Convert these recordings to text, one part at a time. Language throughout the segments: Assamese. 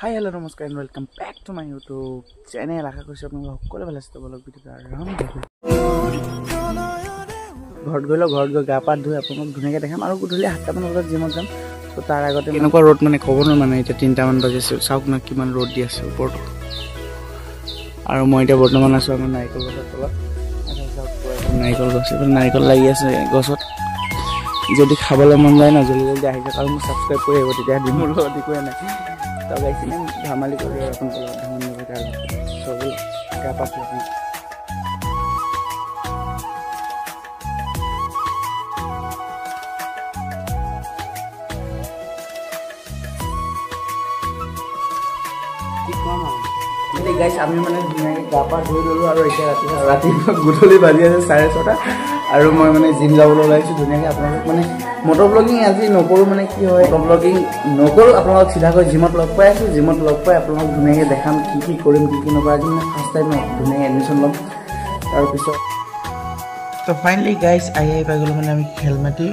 Hi, hello, namaskar and welcome back to my YouTube channel. আশা কৰিছো আপোনালোক সকলোৱে ভালে আছে বলক ভিডিওটো আৰম্ভ কৰো। ঘৰত গৈ গা পা ধুই আপোনালোক ধুনীয়াকৈ দেখাম আৰু গধূলি 7টা মান বজাত জিমত যাম। তো তাৰ আগতে এনেকুৱা ৰ'দ মানে ক'ব নোৱাৰো মানে এতিয়া 3টা মান বাজিছে চাওক না কিমান ৰ'দ দি আছে ওপৰত। আৰু মই এতিয়া বৰ্তমান আছো আমাৰ নাৰিকল গছৰ তলত। নাৰিকল গছ নাৰিকল লাগি আছে গছত। যদি খাবলৈ মন যায় না জলদি জলদি আহি যাওক আৰু মোক ছাবস্ক্ৰাইব কৰি আহিব তেতিয়া দিম মোৰ লগত একোৱে নাই। তো গাইছ ইমান ধেমালি কৰি আপোনালোকৰ ধেমালি নকৰে চব গা পা ধুই গাইছ আমি মানে ধুনীয়াকৈ গা পা ধুই ল'লোঁ আৰু এতিয়া ৰাতিপুৱা গধূলি বাজি আছে 6:30 আৰু মই মানে জিম যাবলৈ ওলাইছোঁ ধুনীয়াকৈ আপোনালোক মানে মটৰ ব্লগিং আজি নকৰোঁ মানে কি হয় মটৰ ব্লগিং নকৰোঁ আপোনালোক চিধাকৈ জিমত লগ পাই আছোঁ জিমত লগ পাই আপোনালোক ধুনীয়াকৈ দেখাম কি কৰিম কি নকৰোঁ আজি মানে ফাৰ্ষ্ট টাইম ধুনীয়াকৈ এডমিশ্যন ল'ম তাৰপিছত তো ফাইনেলি গাইছ আহি পাই গ'লোঁ মানে আমি খেলমাটি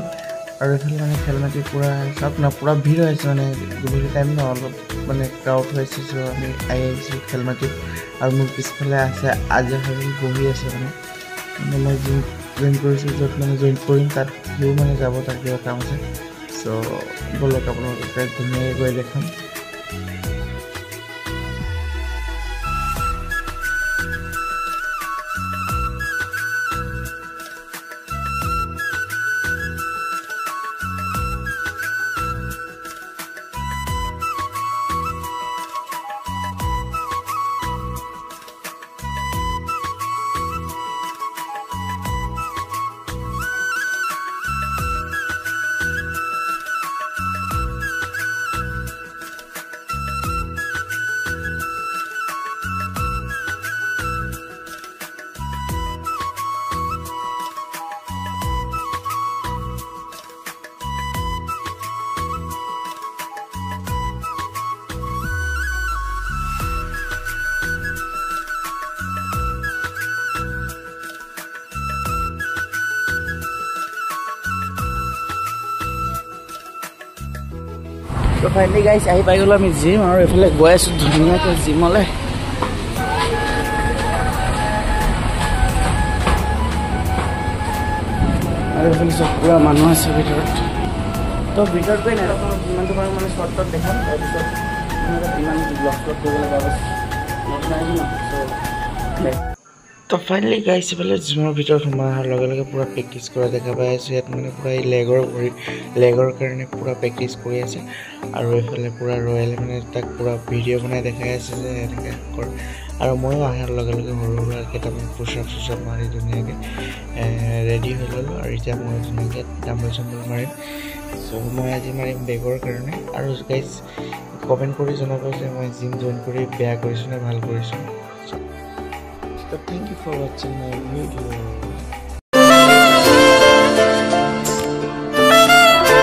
আৰু এইফালে মানে খেলমাটি পূৰা চাওক না পূৰা ভিৰ হৈ আছে মানে গধূলি টাইম ন অলপ মানে ক্ৰাউড হৈছে চ' আমি আহি আহিছোঁ খেলমাটিত আৰু মোৰ পিছফালে আছে আজি বহি আছে মানে মই জিম জইন কৰিছোঁ য'ত মানে জইন কৰিম তাত সিও মানে যাব তাৰ কিবা কাম আছে চ' বলক আপোনালোকে ধুনীয়াকৈ গৈ দেখাম তো ফাইনেলি গাইছ আহি পাই গ'লোঁ আমি জিম আৰু এইফালে গৈ আছোঁ ধুনীয়াকৈ জিমলৈ আৰু এইফালে চব পূৰা মানুহ আছে ভিতৰত তো ভিতৰত গৈ নাই যিমানটো পাৰোঁ মানে শ্বৰ্টত দেখাম তাৰপিছত ইমান ব্লগ শ্বট কৰিবলৈ যাব নতুন আহিম ন তো ফাইনেলি গাইছ এইফালে জিমৰ ভিতৰত সোমাই অহাৰ লগে লগে পূৰা প্ৰেক্টিছ কৰা দেখা পাই আছোঁ ইয়াত মানে পূৰা এই লেগৰ কাৰণে পূৰা প্ৰেক্টিছ কৰি আছে আৰু এইফালে পূৰা ৰয়েল মানে তাক পূৰা ভিডিঅ' বনাই দেখাই আছে যে এনেকৈ কৰ আৰু ময়ো অহাৰ লগে লগে সৰু সুৰা কেইটামান পুচাপ মাৰি ধুনীয়াকৈ ৰেডি হৈ ল'লোঁ আৰু এতিয়া মই ধুনীয়াকৈ ডাম্বল চাম্বল মাৰিম চ' মই আজি মাৰিম বেগৰ কাৰণে আৰু গাইছ কমেণ্ট কৰি জনাব যে মই জিম জইন কৰি বেয়া কৰিছোঁ নে ভাল কৰিছোঁ So thank you for watching my video.